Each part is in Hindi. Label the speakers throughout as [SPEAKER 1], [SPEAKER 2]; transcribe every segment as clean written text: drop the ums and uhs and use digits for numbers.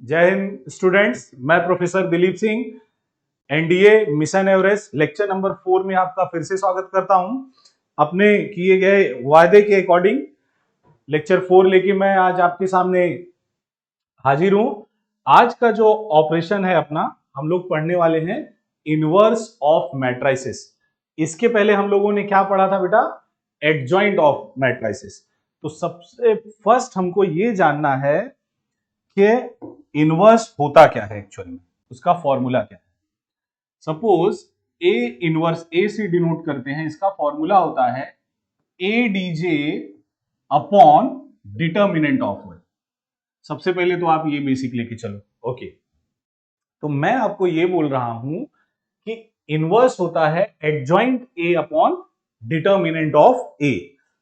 [SPEAKER 1] जय हिंद स्टूडेंट्स, मैं professor Dilip Singh NDA mission Everest lecture number 4 में आपका फिर से स्वागत करता हूं। अपने किए गए वायदे के अकॉर्डिंग लेक्चर 4 लेके मैं आज आपके सामने हाजिर हूं। आज का जो ऑपरेशन है अपना, हम लोग पढ़ने वाले हैं इनवर्स ऑफ मैट्रिसेस। इसके पहले हम लोगों ने क्या पढ़ा था बेटा? Adjoint of matrices. तो सबसे फर्स्ट हमको ये जानना है कि इनवर्स होता क्या है, एक्चुअली में उसका फॉर्मूला क्या है। सपोज ए इनवर्स, ए से डिनोट करते हैं, इसका फॉर्मूला होता है A DJ upon determinant of word. सबसे पहले तो आप ये बेसिक लेके चलो। ओके, तो मैं आपको ये बोल रहा हूं कि इनवर्स होता है adjoint A upon determinant of A.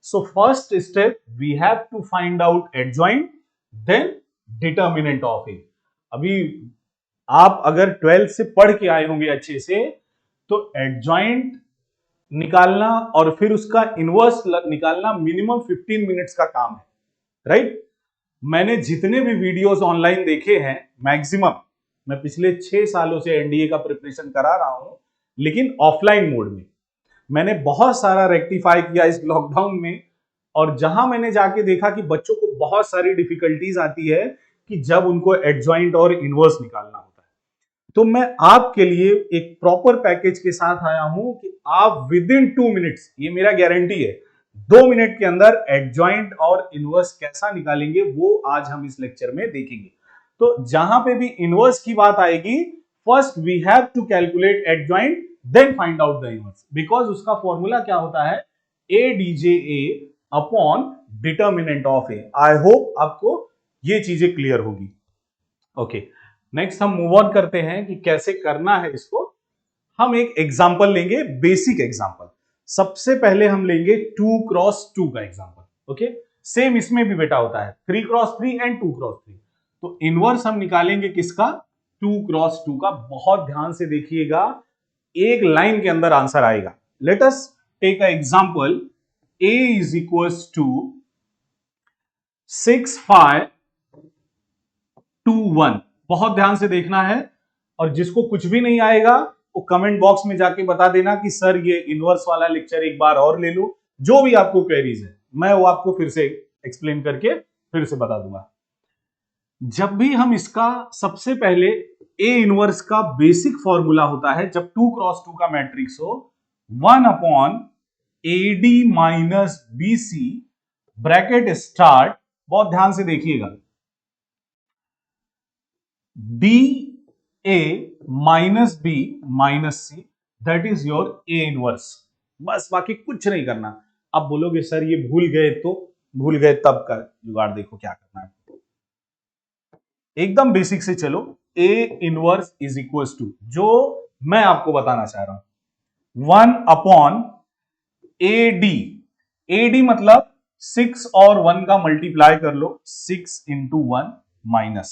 [SPEAKER 1] So first step we have to find out adjoint, then determinant of A. अभी आप अगर 12th से पढ़ के आए होंगे अच्छे से, तो एडजॉइंट निकालना और फिर उसका इनवर्स निकालना मिनिमम 15 मिनट्स का काम है, राइट? मैंने जितने भी वीडियोस ऑनलाइन देखे हैं, मैक्सिमम मैं पिछले 6 सालों से एनडीए का प्रिपरेशन करा रहा हूं, लेकिन ऑफलाइन मोड में। मैंने बहुत सारा रेक्टिफाई किया इस लॉकडाउन में, और जहां मैंने जाके देखा कि बच्चों को बहुत सारी डिफिकल्टीज आती है कि जब उनको एडजॉइंट और इनवर्स निकालना होता है, तो मैं आपके लिए एक प्रॉपर पैकेज के साथ आया हूं कि आप विद इन 2 मिनट्स, ये मेरा गारंटी है, 2 मिनट के अंदर एडजॉइंट और इनवर्स कैसा निकालेंगे वो आज हम इस लेक्चर में देखेंगे। तो जहां पे भी इनवर्स की बात आएगी, first we have to calculate adjoint, then find out the inverse, because उसका फॉर्मूला क्या होता है? A DJ A upon determinant of A. I hope आपको ये चीजें क्लियर होगी। ओके, नेक्स्ट हम मूव ऑन करते हैं कि कैसे करना है इसको। हम एक एग्जांपल लेंगे, बेसिक एग्जांपल। सबसे पहले हम लेंगे 2 क्रॉस 2 का एग्जांपल। ओके, सेम इसमें भी बेटा होता है 3 क्रॉस 3 एंड 2 क्रॉस 3। तो इनवर्स हम निकालेंगे किसका? 2 क्रॉस 2 का। बहुत ध्यान से देखिएगा, एक लाइन के अंदर आंसर आएगा। Let us take a example. a is equals to 6 5 2 1। बहुत ध्यान से देखना है, और जिसको कुछ भी नहीं आएगा वो कमेंट बॉक्स में जाके बता देना कि सर ये इनवर्स वाला लेक्चर एक बार और ले लो। जो भी आपको क्वेरीज है मैं वो आपको फिर से एक्सप्लेन करके फिर से बता दूंगा। जब भी हम इसका, सबसे पहले ए इनवर्स का बेसिक फॉर्मूला होता है, जब 2 क्रॉस 2 का मैट्रिक्स हो, 1 upon A D minus B C bracket start. बहुत ध्यान से देखिएगा, D A minus B minus C, that is your A inverse. बस बाकी कुछ नहीं करना। अब बोलोगे सर ये भूल गए, तो भूल गए तब का जुगाड़ देखो क्या करना है। एकदम बेसिक से चलो। A inverse is equal to, जो मैं आपको बताना चाह रहा हूं, 1 upon A D. A D मतलब 6 और 1 का मल्टीप्लाई कर लो, 6 इंटू 1 माइनस,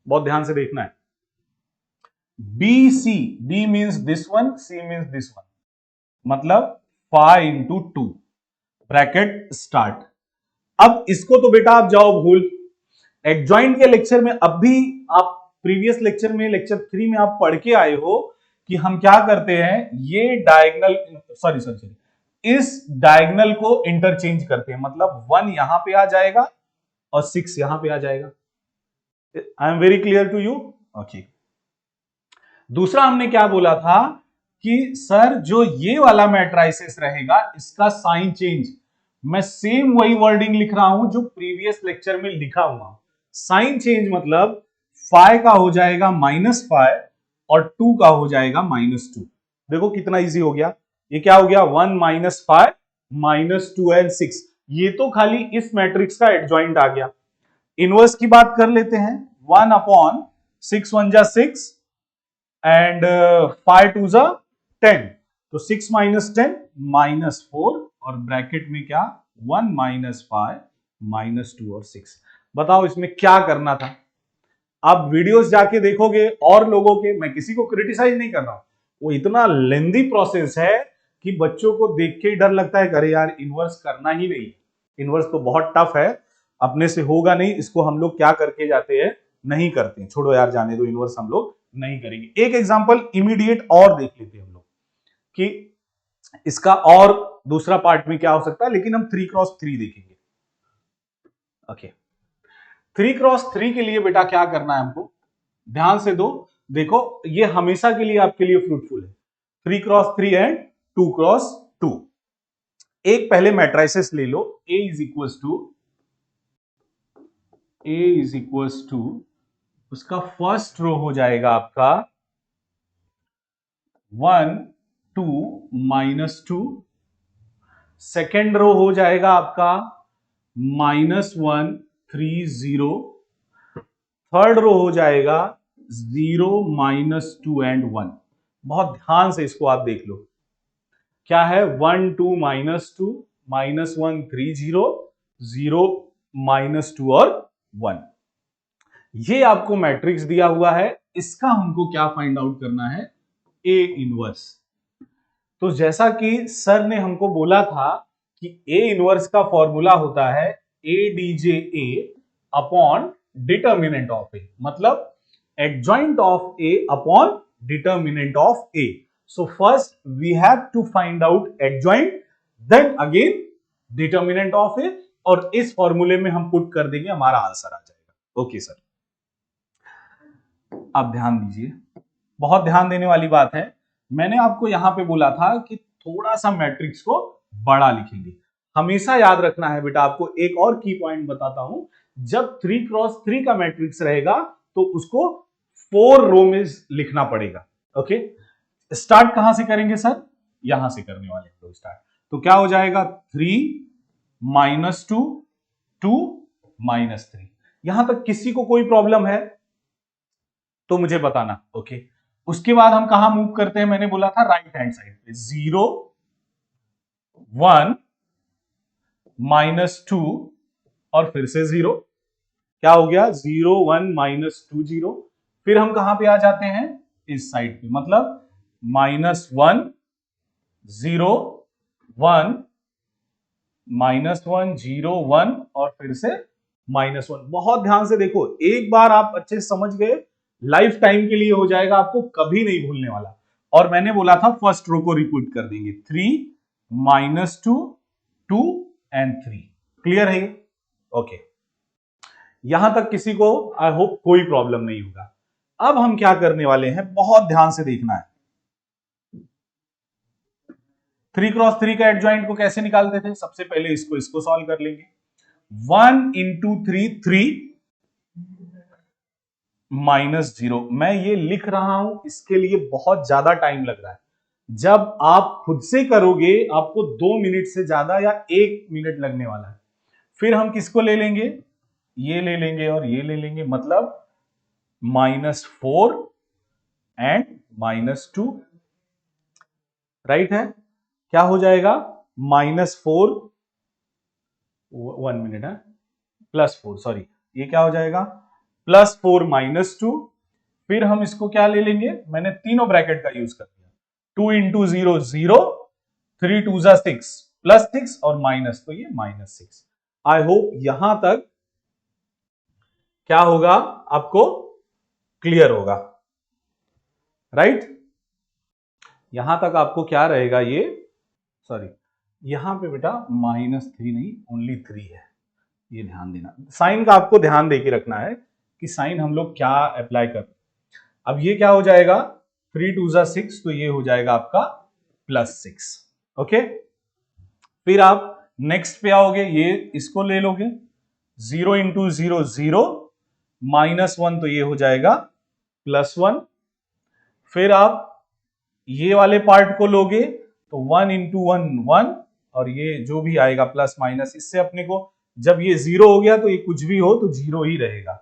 [SPEAKER 1] बहुत ध्यान से देखना है, B C. B means this one, C means this one, मतलब 5 इंटू 2 ब्रैकेट स्टार्ट। अब इसको तो बेटा आप जाओ भूल। एडजॉइंट के लेक्चर में, अब भी आप प्रीवियस लेक्चर में, लेक्चर 3 में आप पढ़ के आए हो कि हम क्या करते हैं, ये डायगोनल, सॉरी, इस डायगोनल को इंटरचेंज करते हैं। मतलब 1 यहां पे आ जाएगा और 6 यहां पे आ जाएगा। I am very clear to you? Okay. दूसरा हमने क्या बोला था कि सर जो ये वाला मैट्रिसेस रहेगा, इसका साइन चेंज, मैं सेम वही वर्डिंग लिख रहा हूं जो प्रीवियस लेक्चर में लिखा हुआ। साइन चेंज मतलब 5 का हो जाएगा -5 और 2 का हो जाएगा -2। देखो कितना इजी हो गया। ये क्या हो गया? 1 -5 -2 एंड 6। ये तो खाली इस मैट्रिक्स का एडजॉइंट आ गया। इनवर्स की बात कर लेते हैं। 1 अपॉन 6 1 जा 6 एंड 5 2 जा 10, तो 6 माइनस 10 -4, और ब्रैकेट में क्या? 1 -5 -2 और 6। बताओ इसमें क्या करना था? आप वीडियोस जाके देखोगे और लोगों के, मैं किसी को क्रिटिसाइज नहीं कर रहा हूं, वो इतना लेंदी प्रोसेस है कि बच्चों को देख के ही डर लगता है, अरे यार इनवर्स करना ही नहीं। इनवर्स तो बहुत टफ है, अपने से होगा नहीं। इसको हम लोग क्या करके जाते हैं, नहीं करते, छोड़ो यार जाने दो, इनवर्स हम लोग नहीं करेंगे। एक एग्जांपल इमीडिएट और देख लेते हैं हम लोग कि इसका और दूसरा पार्ट में क्या हो सकता है, लेकिन हम 3x3 देखेंगे। ओके, 3x3 के लिए बेटा क्या करना है हमको, ध्यान से देखो ये हमेशा के लिए आपके लिए फ्रूटफुल है, 3x3 एंड 2x2। एक पहले मैट्रिसेस ले लो, A इज इक्वल्स टू उसका फर्स्ट रो हो जाएगा आपका 1 2 -2, सेकेंड रो हो जाएगा आपका -1 3 0, थर्ड रो हो जाएगा 0 -2 एंड 1। बहुत ध्यान से इसको आप देख लो, क्या है 1 2 -2 -1 3 0 0 -2 और 1। ये आपको मैट्रिक्स दिया हुआ है, इसका हमको क्या फाइंड आउट करना है, ए इनवर्स। तो जैसा कि सर ने हमको बोला था कि ए इनवर्स का फॉर्मूला होता है A DJ A upon determinant of A, मतलब adjoint of A upon determinant of A. So first we have to find out adjoint, then again determinant of A, और इस फॉर्मूले में हम पुट कर देंगे, हमारा आंसर आ जाएगा। ओके सर, आप ध्यान दीजिए, बहुत ध्यान देने वाली बात है। मैंने आपको यहां पे बोला था कि थोड़ा सा मैट्रिक्स को बड़ा लिखेंगे। हमेशा याद रखना है बेटा, आपको एक और की पॉइंट बताता हूं, जब 3x3 का मैट्रिक्स रहेगा तो उसको 4 रो में लिखना पड़ेगा। ओके, स्टार्ट कहां से करेंगे सर, यहां से करने वाले हैं तो स्टार्ट। तो क्या हो जाएगा 3 -2 2 -3। यहां तक किसी को कोई प्रॉब्लम है तो मुझे बताना। ओके, उसके बाद हम कहां मूव करते हैं, मैंने बोला था राइट हैंड साइड पे, 0 1 -2 और फिर से 0, क्या हो गया 0 1 -2 0। फिर हम कहां पे आ जाते हैं, इस साइड पे, मतलब -1 0 1 -1 0 1 और फिर से -1। बहुत ध्यान से देखो, एक बार आप अच्छे से समझ गए, लाइफ टाइम के लिए हो जाएगा, आपको कभी नहीं भूलने वाला। और मैंने बोला था फर्स्ट रो को रिपीट कर देंगे, 3 -2 2 एंड 3। क्लियर है? ओके, यहां तक किसी को आई होप कोई प्रॉब्लम नहीं होगा। अब हम क्या करने वाले हैं, बहुत ध्यान से देखना है। 3x3 का एडजॉइंट को कैसे निकालते थे, सबसे पहले इसको सॉल्व कर लेंगे। 1 × 3 3 -0। मैं ये लिख रहा हूं, इसके लिए बहुत ज्यादा टाइम लग रहा है। जब आप खुद से करोगे आपको 2 मिनट से ज्यादा या 1 मिनट लगने वाला है। फिर हम किसको ले लेंगे, ये ले लेंगे और ये ले लेंगे, मतलब -4 एंड -2, राइट है? क्या हो जाएगा, -4 1 मिनट है, +4, सॉरी, ये क्या हो जाएगा +4 -2। फिर हम इसको क्या ले लेंगे, मैंने तीनों ब्रैकेट का यूज कर दिया, 2 × 0 0, 3 2 6 +6 और माइनस, तो ये -6। आई होप यहां तक क्या होगा, आपको क्लियर होगा, राइट? यहां तक आपको क्या रहेगा, ये सॉरी, यहां पे बेटा -3 नहीं, ओनली 3 है, ये ध्यान देना। साइन का आपको ध्यान देके रखना है कि साइन हम लोग क्या अप्लाई कर। अब ये क्या हो जाएगा, 3 2 6, तो ये हो जाएगा आपका +6। ओके, फिर आप नेक्स्ट पे आओगे, ये इसको ले लोगे, 0 × 0 0, -1, तो ये हो जाएगा +1। फिर आप ये वाले पार्ट को लोगे तो 1 × 1 1, और ये जो भी आएगा प्लस माइनस, इससे अपने को जब ये 0 हो गया तो ये कुछ भी हो तो 0 ही रहेगा।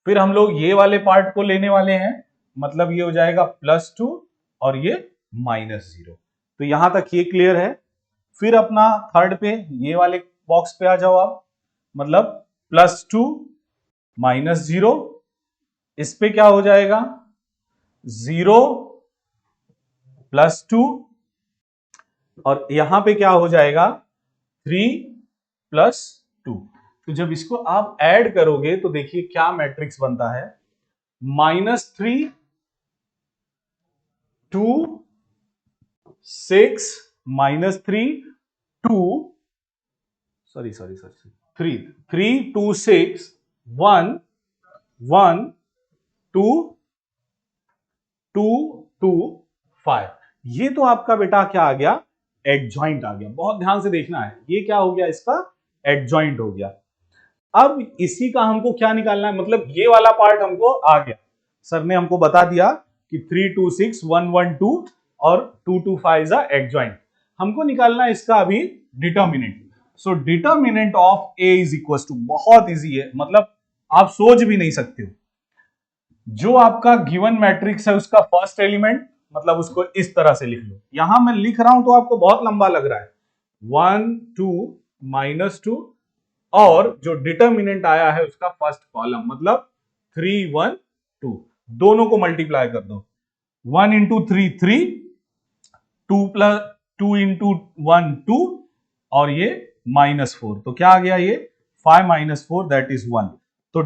[SPEAKER 1] फिर हम लोग ये वाले पार्ट को लेने वाले हैं, मतलब ये हो जाएगा +2 और ये -0। तो यहां तक ये क्लियर है। फिर अपना थर्ड पे, ये वाले बॉक्स पे आ जाओ आप, मतलब +2 -0, इस पे क्या हो जाएगा 0 +2, और यहां पे क्या हो जाएगा 3 + 2। तो जब इसको आप ऐड करोगे तो देखिए क्या मैट्रिक्स बनता है, -3 2 6 -3 2 3 2 6 1 1 2 2 2 5। ये तो आपका बेटा क्या आ गया, एडजॉइंट आ गया। बहुत ध्यान से देखना है, ये क्या हो गया, इसका एडजॉइंट हो गया। अब इसी का हमको क्या निकालना है, मतलब ये वाला पार्ट हमको आ गया, सर ने हमको बता दिया कि 3 2 6 1 1 2 और 2 2 5 इज एडजॉइंट। हमको निकालना है इसका अभी determinant. So determinant of A is equal to, बहुत इजी है, मतलब आप सोच भी नहीं सकते हो, जो आपका गिवन मैट्रिक्स है उसका फर्स्ट एलिमेंट, मतलब उसको इस तरह से लिख लो। यहां मैं लिख रहा हूं तो आपको बहुत लंबा लग रहा है, 1 2 -2, और जो डिटर्मिनेंट आया है उसका फर्स्ट कॉलम, मतलब 3 1 2, दोनों को मल्टीप्लाई कर दो। 1 इंटू 3 3, 2 प्लस 2 इंटू 1 2, और ये -4, तो क्या आ गया, ये 5 - 4 दैट इज 1। तो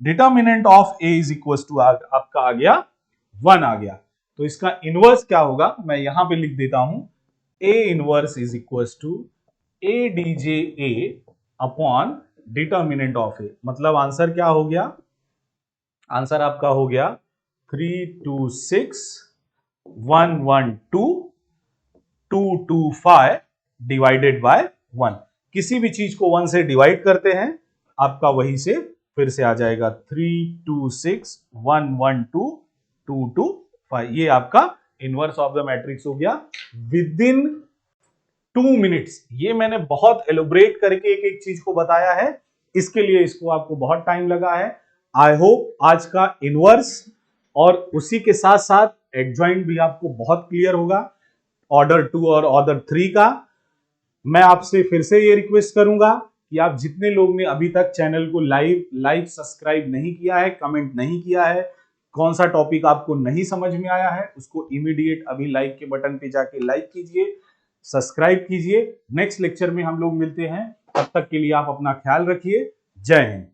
[SPEAKER 1] determinant of A is equal to आपका आ गया 1 आ गया। तो इसका इनवर्स क्या होगा, मैं यहां पे लिख देता हूं, A inverse is equal to A D J A upon determinant of A. मतलब आंसर क्या हो गया, आंसर आपका हो गया 3 2 6 1 1 2 2 2 5 डिवाइडेड बाय 1। किसी भी चीज को 1 से डिवाइड करते हैं, आपका वही से फिर से आ जाएगा 3 2 6 1 1 2 2 2 5। ये आपका इनवर्स ऑफ द मैट्रिक्स हो गया विद इन 2 मिनट्स। ये मैंने बहुत एलोब्रेट करके एक एक चीज को बताया है, इसके लिए इसको आपको बहुत टाइम लगा है। आई होप आज का इनवर्स और उसी के साथ साथ एडजॉइंट भी आपको बहुत क्लियर होगा, ऑर्डर 2 और ऑर्डर 3 का। मैं आपसे फिर से ये रिक्वेस्ट करूंगा कि आप जितने लोग ने अभी तक चैनल को लाइक सब्सक्राइब नहीं किया है, कमेंट नहीं किया है, कौन सा टॉपिक आपको नहीं समझ में आया है, उसको इमीडिएट अभी लाइक के बटन पे जाके लाइक कीजिए, सब्सक्राइब कीजिए। नेक्स्ट लेक्चर में हम लोग मिलते हैं, तब तक के लिए आप अपना ख्याल रखिए। जय हिंद।